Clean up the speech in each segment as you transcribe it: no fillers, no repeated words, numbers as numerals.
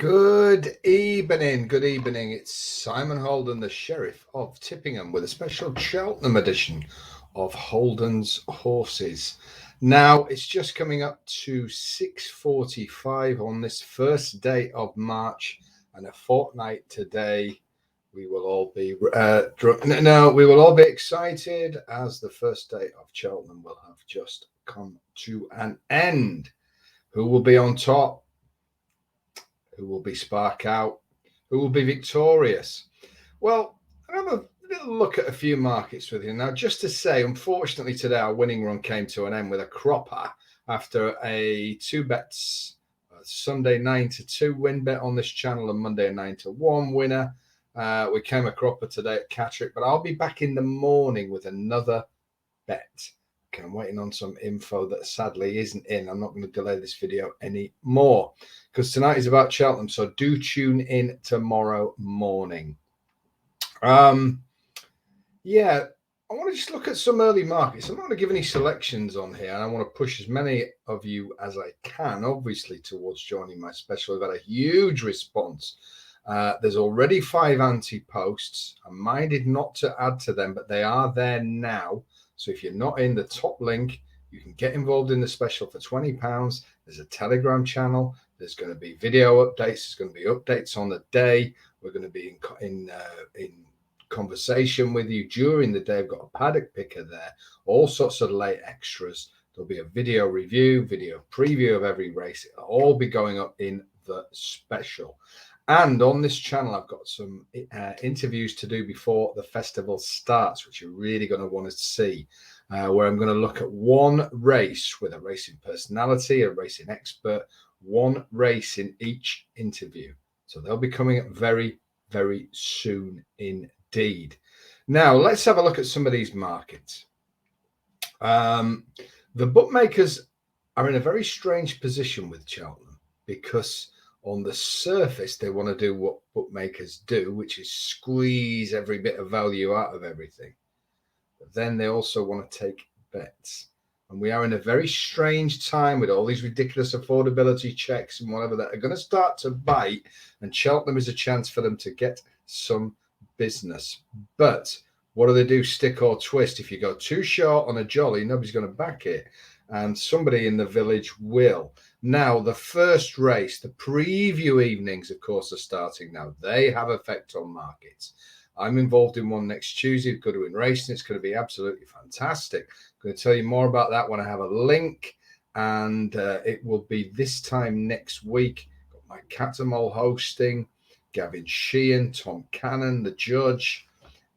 Good evening. Good evening. It's Simon Holden, the Sheriff of Tippingham, with a special Cheltenham edition of Holden's Horses. Now, it's just coming up to 6:45 on this first day of March, and a fortnight today. We will all be we will all be excited as the first day of Cheltenham will have just come to an end. Who will be on top? Who will be spark out? Who will be victorious? Well, I'll have a little look at a few markets with you. Now, just to say, unfortunately, today our winning run came to an end with a cropper after a 2-bets Sunday 9-2 win bet on this channel and Monday 9-1 winner. We came a cropper today at Catterick, but I'll be back in the morning with another bet. Okay, I'm waiting on some info that sadly isn't in. I'm not going to delay this video anymore because tonight is about Cheltenham. So do tune in tomorrow morning. Yeah, I want to just look at some early markets. I'm not going to give any selections on here. And I want to push as many of you as I can, obviously, towards joining my special. We've had a huge response. There's already 5 anti-posts. I'm minded not to add to them, but they are there now. So if you're not in the top link, you can get involved in the special for £20. There's a Telegram channel. There's going to be video updates. There's going to be updates on the day. We're going to be in conversation with you during the day. I've got a paddock picker there, all sorts of late extras. There'll be a video review, video preview of every race. It'll all be going up in the special. And on this channel, I've got some interviews to do before the festival starts, which you're really going to want to see, where I'm going to look at one race with a racing personality, a racing expert, one race in each interview. So they'll be coming up very, very soon indeed. Now, let's have a look at some of these markets. The bookmakers are in a very strange position with Cheltenham because on the surface, they want to do what bookmakers do, which is squeeze every bit of value out of everything. But then they also want to take bets. And we are in a very strange time with all these ridiculous affordability checks and whatever that are going to start to bite. And Cheltenham is a chance for them to get some business. But what do they do? Stick or twist. If you go too short on a jolly, nobody's going to back it. And somebody in the village will. Now, the first race, the preview evenings, of course, are starting now. They have effect on markets. I'm involved in one next Tuesday, Goodwin Racing. It's going to be absolutely fantastic. I'm going to tell you more about that when I have a link. And it will be this time next week. Got Mike Catamol hosting, Gavin Sheehan, Tom Cannon, the judge.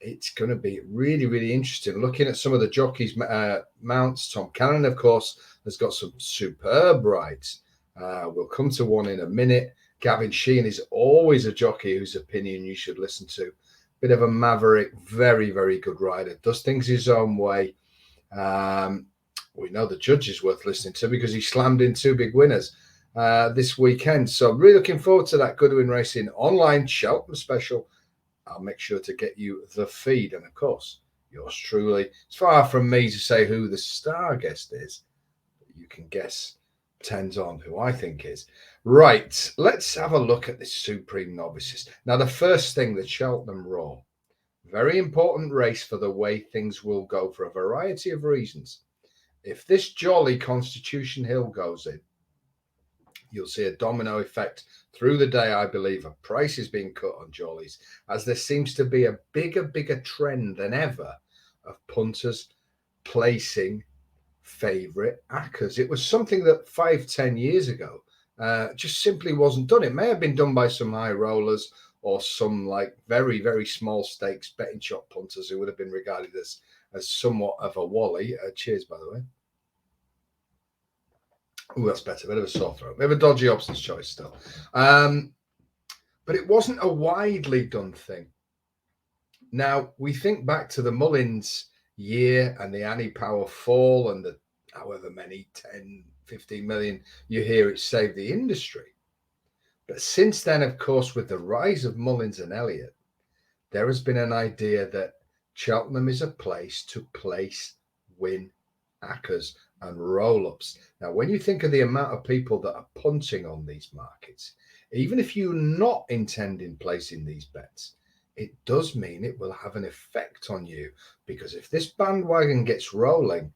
It's going to be really, really interesting. Looking at some of the jockeys' mounts, Tom Cannon, of course, has got some superb rides. We'll come to one in a minute. Gavin Sheehan is always a jockey whose opinion you should listen to. Bit of a maverick, very, very good rider. Does things his own way. We know the judge is worth listening to because he slammed in 2 big winners this weekend. So really looking forward to that Goodwin Racing online Cheltenham special. I'll make sure to get you the feed. And, of course, yours truly. It's far from me to say who the star guest is. But you can guess 10's on who I think is. Right, let's have a look at the Supreme Novices. Now, the first thing, the Cheltenham Raw. Very important race for the way things will go for a variety of reasons. If this jolly Constitution Hill goes in, you'll see a domino effect through the day, I believe. A price is being cut on jollies, as there seems to be a bigger trend than ever of punters placing favourite accas. It was something that 5-10 years ago just simply wasn't done. It may have been done by some high rollers or some like very, very small stakes betting shop punters who would have been regarded as somewhat of a wally. Cheers, by the way. Oh, that's better. A bit of a sore throat. We have a dodgy options choice still. But it wasn't a widely done thing. Now, we think back to the Mullins year and the Annie Power fall and the however many 10, 15 million you hear it saved the industry. But since then, of course, with the rise of Mullins and Elliott, there has been an idea that Cheltenham is a place to place, win, accas, and roll-ups. Now, when you think of the amount of people that are punting on these markets, even if you're not intending placing these bets, it does mean it will have an effect on you, because if this bandwagon gets rolling,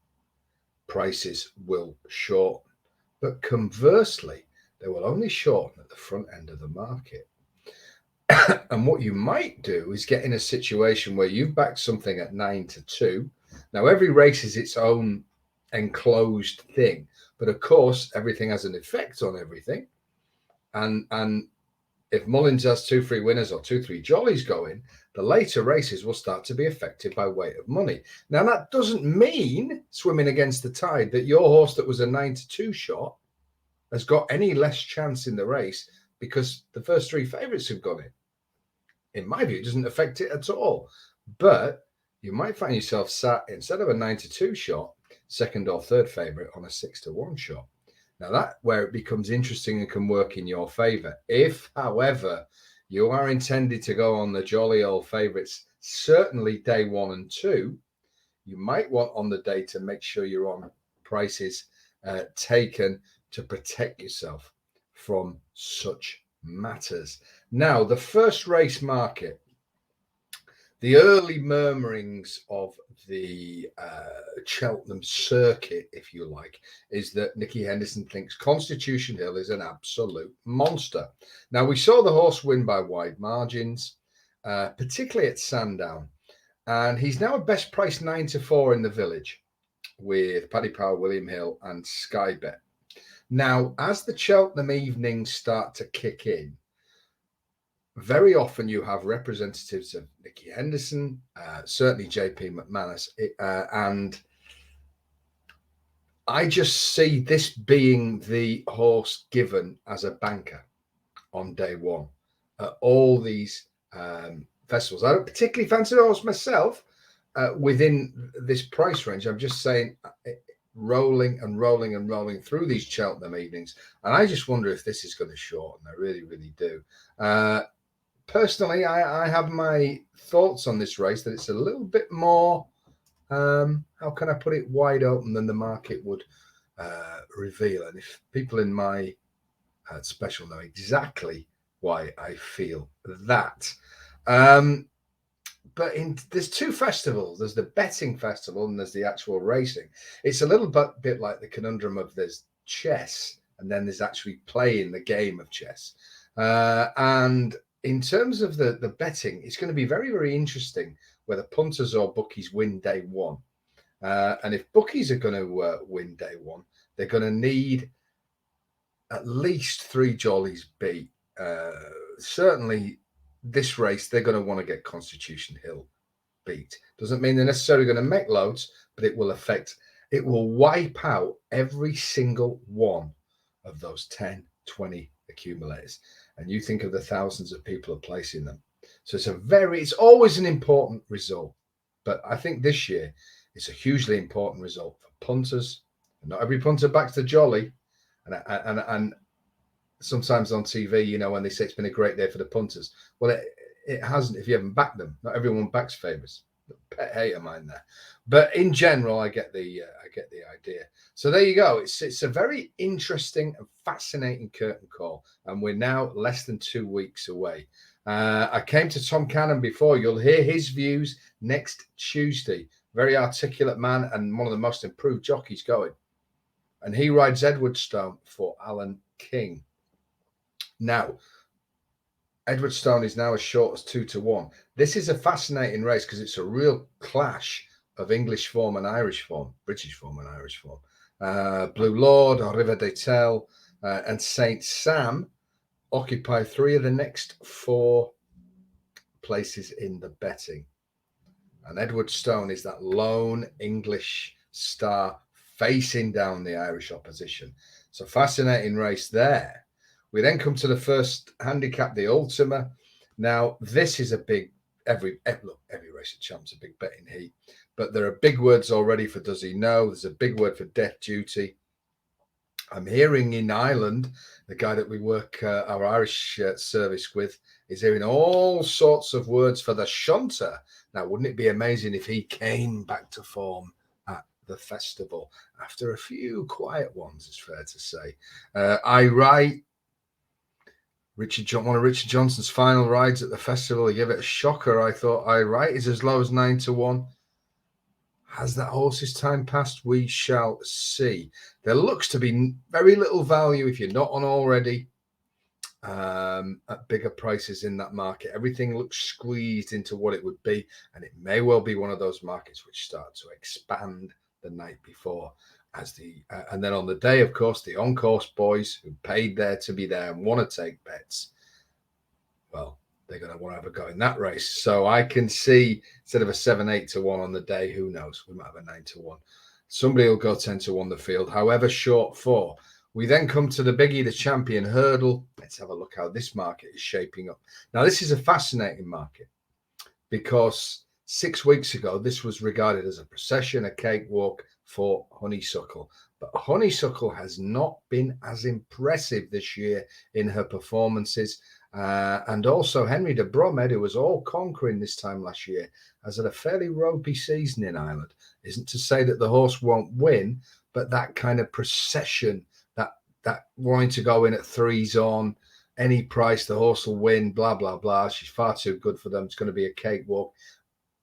prices will shorten. But conversely, they will only shorten at the front end of the market. And what you might do is get in a situation where you've backed something at 9-2. Now, every race is its own enclosed thing, but of course, everything has an effect on everything. And if Mullins has 2-3 winners or 2-3 jollies going, the later races will start to be affected by weight of money. Now, that doesn't mean, swimming against the tide, that your horse that was a 9-2 shot has got any less chance in the race because the first 3 favourites have gone in. In my view, it doesn't affect it at all. But you might find yourself sat, instead of a 9-2 shot, second or third favourite on a 6-1 shot. Now, that's where it becomes interesting and can work in your favour. If, however, you are intended to go on the jolly old favourites, certainly day 1 and 2, you might want on the day to make sure you're on prices taken to protect yourself from such matters. Now, the first race market, the early murmurings of the Cheltenham circuit, if you like, is that Nicky Henderson thinks Constitution Hill is an absolute monster. Now, we saw the horse win by wide margins, particularly at Sandown, and he's now at best price 9-4 in the village with Paddy Power, William Hill, and Sky Bet. Now, as the Cheltenham evenings start to kick in, very often you have representatives of Nicky Henderson, certainly JP McManus, and I just see this being the horse given as a banker on day 1 at all these festivals. I don't particularly fancy the horse myself within this price range. I'm just saying rolling and rolling and rolling through these Cheltenham evenings, and I just wonder if this is going to shorten. I really, really do. Personally, I have my thoughts on this race, that it's a little bit more, how can I put it, wide open than the market would reveal. And if people in my special know exactly why I feel that. But there's 2 festivals. There's the betting festival and there's the actual racing. It's a little bit like the conundrum of there's chess and then there's actually playing the game of chess. And in terms of the betting, it's going to be very, very interesting whether punters or bookies win day 1. And if bookies are going to win day 1, they're going to need at least 3 jollies beat. Certainly this race, they're going to want to get Constitution Hill beat. Doesn't mean they're necessarily going to make loads, but it will wipe out every single one of those 10, 20 accumulators. And you think of the thousands of people are placing them. So it's always an important result. But I think this year it's a hugely important result for punters. And not every punter backs the jolly. And sometimes on TV, you know, when they say it's been a great day for the punters, well, it hasn't if you haven't backed them. Not everyone backs favourites. Pet hate of mine there. But in general, I get the idea. So there you go. It's a very interesting and fascinating curtain call, and we're now less than 2 weeks away. I came to Tom Cannon before. You'll hear his views next Tuesday. Very articulate man and one of the most improved jockeys going. And he rides Edwardstone for Alan King. Now, Edwardstone is now as short as 2-1. This is a fascinating race because it's a real clash of English form and Irish form, British form and Irish form. Blue Lord, or River de Tel, and Saint Sam occupy 3 of the next 4 places in the betting. And Edwardstone is that lone English star facing down the Irish opposition. So fascinating race there. We then come to the first handicap, the Ultima. Now, this is a big, every race at Champ's a big betting heat, but there are big words already for does he know? There's a big word for death duty. I'm hearing in Ireland, the guy that we work our Irish service with is hearing all sorts of words for the shunter. Now, wouldn't it be amazing if he came back to form at the festival after a few quiet ones, it's fair to say. I write one of Richard Johnson's final rides at the festival. He gave it a shocker. I thought I write is as low as 9-1. Has that horse's time passed? We shall see. There looks to be very little value if you're not on already at bigger prices in that market. Everything looks squeezed into what it would be, and it may well be one of those markets which start to expand the night before. And then on the day, of course, the on-course boys who paid there to be there and want to take bets, well, they're going to want to have a go in that race. So I can see, instead of a 7-8-1 on the day, who knows, we might have a 9-1. Somebody will go 10-1 the field, however short for. We then come to the biggie, the champion hurdle. Let's have a look how this market is shaping up. Now, this is a fascinating market because 6 weeks ago, this was regarded as a procession, a cakewalk for Honeysuckle. But Honeysuckle has not been as impressive this year in her performances. And also Henry de Bromhead, who was all conquering this time last year, has had a fairly ropey season in Ireland. Isn't to say that the horse won't win, but that kind of procession, that wanting to go in at 3s on any price, the horse will win, blah, blah, blah. She's far too good for them. It's going to be a cakewalk.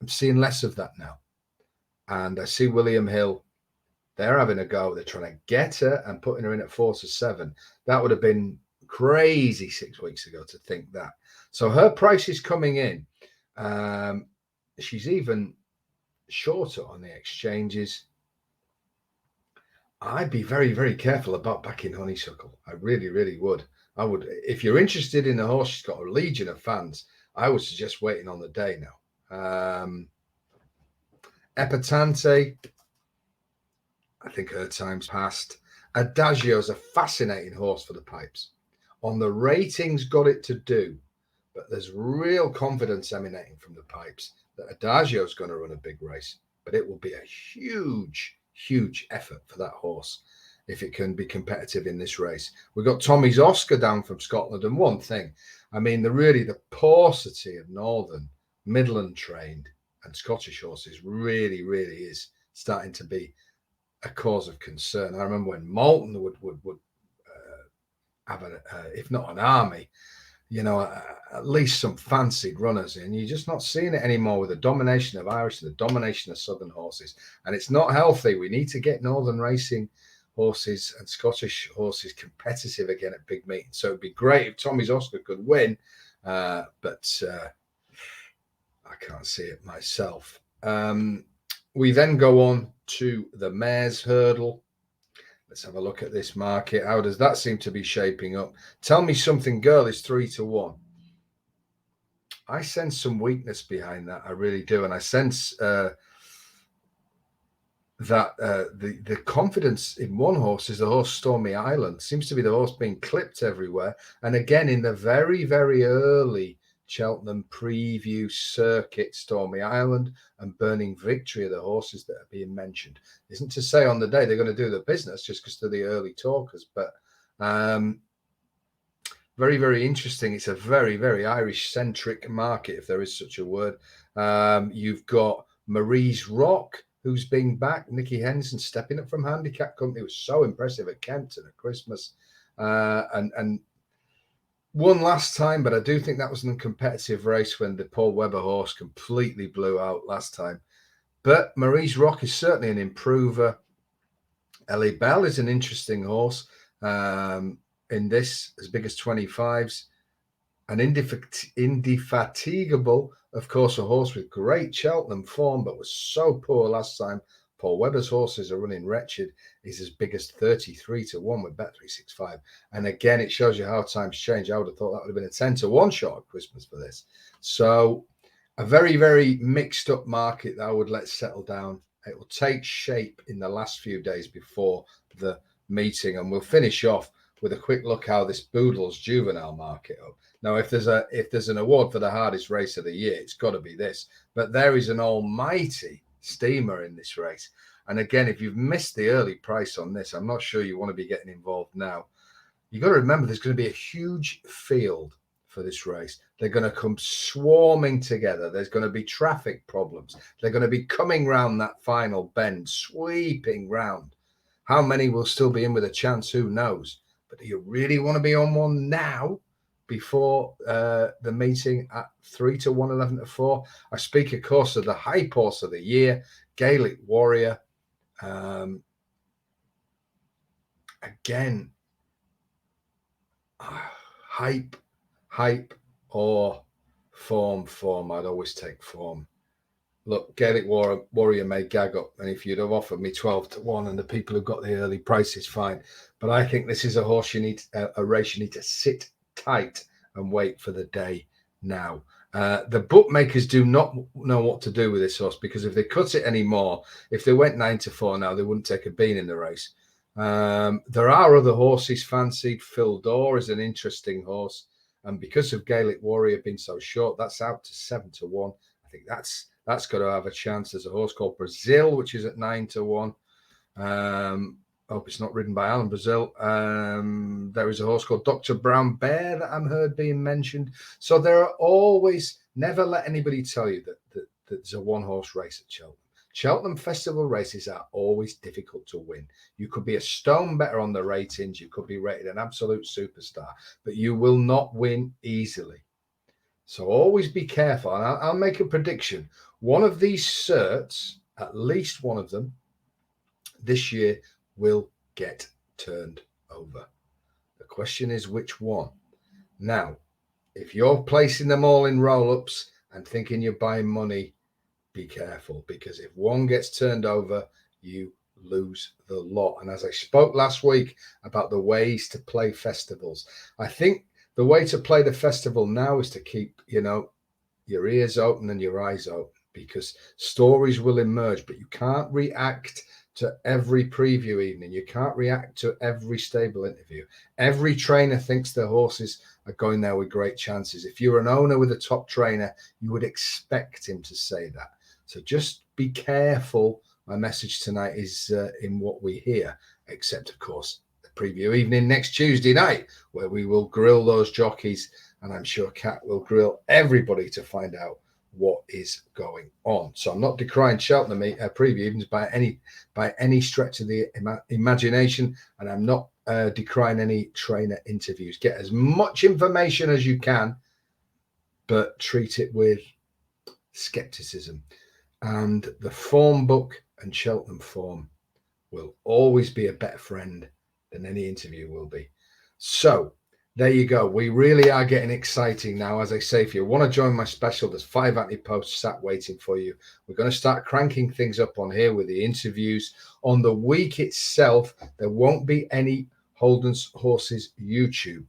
I'm seeing less of that now. And I see William Hill. They're having a go. They're trying to get her and putting her in at 4-7. That would have been crazy 6 weeks ago to think that. So her price is coming in. She's even shorter on the exchanges. I'd be very, very careful about backing Honeysuckle. I really, really would. I would. If you're interested in a horse, she's got a legion of fans. I would suggest waiting on the day now. Epatante, I think her time's passed. Adagio is a fascinating horse for the pipes. On the ratings, got it to do, but there's real confidence emanating from the pipes that Adagio is going to run a big race, but it will be a huge effort for that horse if it can be competitive in this race. We've got Tommy's Oscar down from Scotland, and one thing, I mean, the paucity of Northern, Midland trained and Scottish horses really is starting to be a cause of concern. I remember when Moulton would have if not an army, at least some fancied runners in. You're just not seeing it anymore with the domination of Irish and the domination of Southern horses. And it's not healthy. We need to get Northern racing horses and Scottish horses competitive again at big meetings. So it'd be great if Tommy's Oscar could win, but I can't see it myself. We then go on to the Mares Hurdle. Let's have a look at this market. How does that seem to be shaping up? Tell Me Something Girl is 3-1. I sense some weakness behind that. I really do. And I sense that the confidence in one horse is the horse Stormy Island. Seems to be the horse being clipped everywhere. And again, in the very, very early Cheltenham preview circuit, Stormy Island and Burning Victory are the horses that are being mentioned. Isn't to say on the day they're going to do the business just because they're the early talkers, but very, very interesting. It's a very, very Irish-centric market, if there is such a word. You've got Marie's Rock, who's being back. Nicky Henson stepping up from Handicap Company. It was so impressive at Kempton at Christmas. And won last time, but I do think that was an uncompetitive race when the Paul Webber horse completely blew out last time. But Marie's Rock is certainly an improver. Ellie Bell is an interesting horse in this, as big as 25s. An Indefatigable, of course, a horse with great Cheltenham form, but was so poor last time. Paul Webber's horses are running wretched. He's as big as 33-1 with Bet365. And again, it shows you how times change. I would have thought that would have been a 10-1 shot at Christmas for this. So a very, very mixed up market that I would let settle down. It will take shape in the last few days before the meeting. And we'll finish off with a quick look how this Boodles Juvenile market up. Now, if there's an award for the hardest race of the year, it's got to be this. But there is an almighty steamer in this race. And again, if you've missed the early price on this, I'm not sure you want to be getting involved now. You've got to remember there's going to be a huge field for this race. They're going to come swarming together. There's going to be traffic problems. They're going to be coming round that final bend, sweeping round. How many will still be in with a chance? Who knows? But do you really want to be on one now before the meeting at 3 to 1, 11 to 4? I speak, of course, of the hype horse of the year, Gaelic Warrior. Again, hype, or form. I'd always take form. Look, Gaelic Warrior may gag up, and if you'd have offered me 12 to 1 and the people who got the early price is fine. But I think this is a horse you need, a race you need to sit tight and wait for the day now. The bookmakers do not know what to do with this horse, because if they cut it anymore, if they went 9 to 4 now, they wouldn't take a bean in the race. There are other horses fancied. Phil Dore is an interesting horse, and because of Gaelic Warrior being so short, that's out to 7 to 1. I think that's got to have a chance. There's a horse called Brazil, which is at 9 to 1. Hope it's not ridden by Alan Brazil. There is a horse called Dr. Brown Bear that I'm heard being mentioned. So there are always, never let anybody tell you that there's a one-horse race at Cheltenham. Cheltenham Festival races are always difficult to win. You could be a stone better on the ratings. You could be rated an absolute superstar, but you will not win easily. So always be careful. And I'll make a prediction. One of these certs, at least one of them, this year will get turned over. The question is which one. Now, if you're placing them all in roll-ups and thinking you're buying money, be careful, because if one gets turned over, you lose the lot. And as I spoke last week about the ways to play festivals, I think the way to play the festival now is to keep, your ears open and your eyes open, because stories will emerge, but you can't react to every preview evening. You can't react to every stable interview. Every trainer thinks their horses are going there with great chances. If you're an owner with a top trainer, you would expect him to say that. So just be careful. My message tonight is in what we hear, except, of course, the preview evening next Tuesday night, where we will grill those jockeys, and I'm sure Kat will grill everybody to find out what is going on. So I'm not decrying Cheltenham preview evenings by any stretch of the imagination, and I'm not decrying any trainer interviews. Get as much information as you can, but treat it with skepticism. And the form book and Cheltenham form will always be a better friend than any interview will be. So there you go. We really are getting exciting now. As I say, if you want to join my special, there's 5 anti-posts sat waiting for you. We're going to start cranking things up on here with the interviews. On the week itself, there won't be any Holden's Horses YouTube.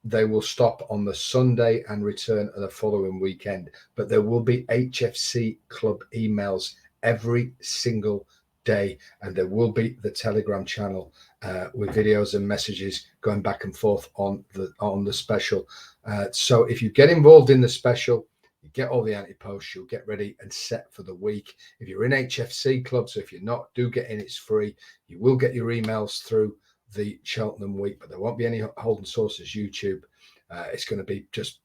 They will stop on the Sunday and return the following weekend. But there will be HFC Club emails every single day, and there will be the Telegram channel with videos and messages going back and forth on the special. So if you get involved in the special, you get all the anti-posts, you'll get ready and set for the week. If you're in HFC Club, so if you're not, do get in, it's free. You will get your emails through the Cheltenham week, but there won't be any Holden Sources YouTube. It's going to be just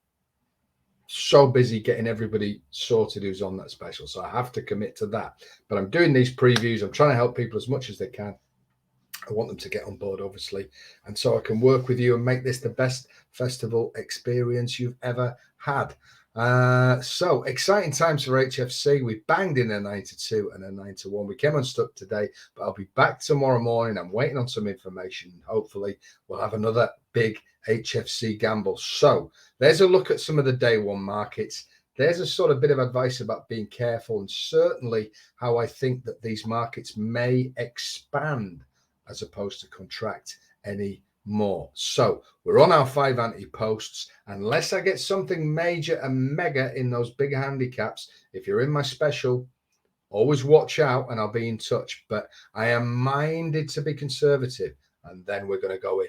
so busy getting everybody sorted who's on that special, so I have to commit to that. But I'm doing these previews. I'm trying to help people as much as they can. I want them to get on board, obviously, and so I can work with you and make this the best festival experience you've ever had. So exciting times for HFC. We banged in a 9 to 2 and a 9 to 1. We came unstuck today, but I'll be back tomorrow morning. I'm waiting on some information. Hopefully we'll have another big HFC gamble. So there's a look at some of the day one markets. There's a sort of bit of advice about being careful, and certainly how I think that these markets may expand as opposed to contract any more. So we're on our 5 anti-posts. Unless I get something major and mega in those big handicaps, if you're in my special, always watch out and I'll be in touch. But I am minded to be conservative, and then we're going to go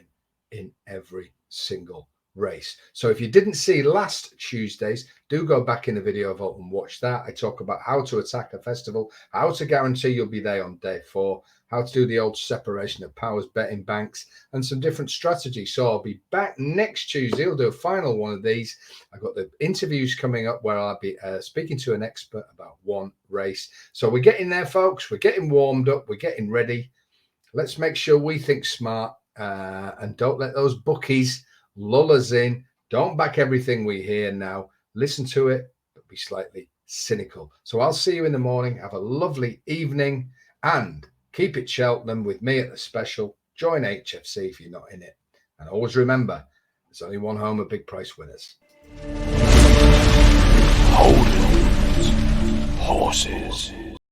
in every single race. So if you didn't see last Tuesday's, do go back in the video vault and watch that. I talk about how to attack a festival, how to guarantee you'll be there on day 4, how to do the old separation of powers betting banks, and some different strategies. So I'll be back next Tuesday. I'll do a final one of these. I've got the interviews coming up where I'll be speaking to an expert about one race. So we're getting there, folks. We're getting warmed up. We're getting ready. Let's make sure we think smart and don't let those bookies lull us in. Don't back everything we hear now. Listen to it, but be slightly cynical. So I'll see you in the morning. Have a lovely evening and keep it Cheltenham with me at the special. Join HFC if you're not in it. And always remember, there's only one home of big price winners. Holdens. Horses.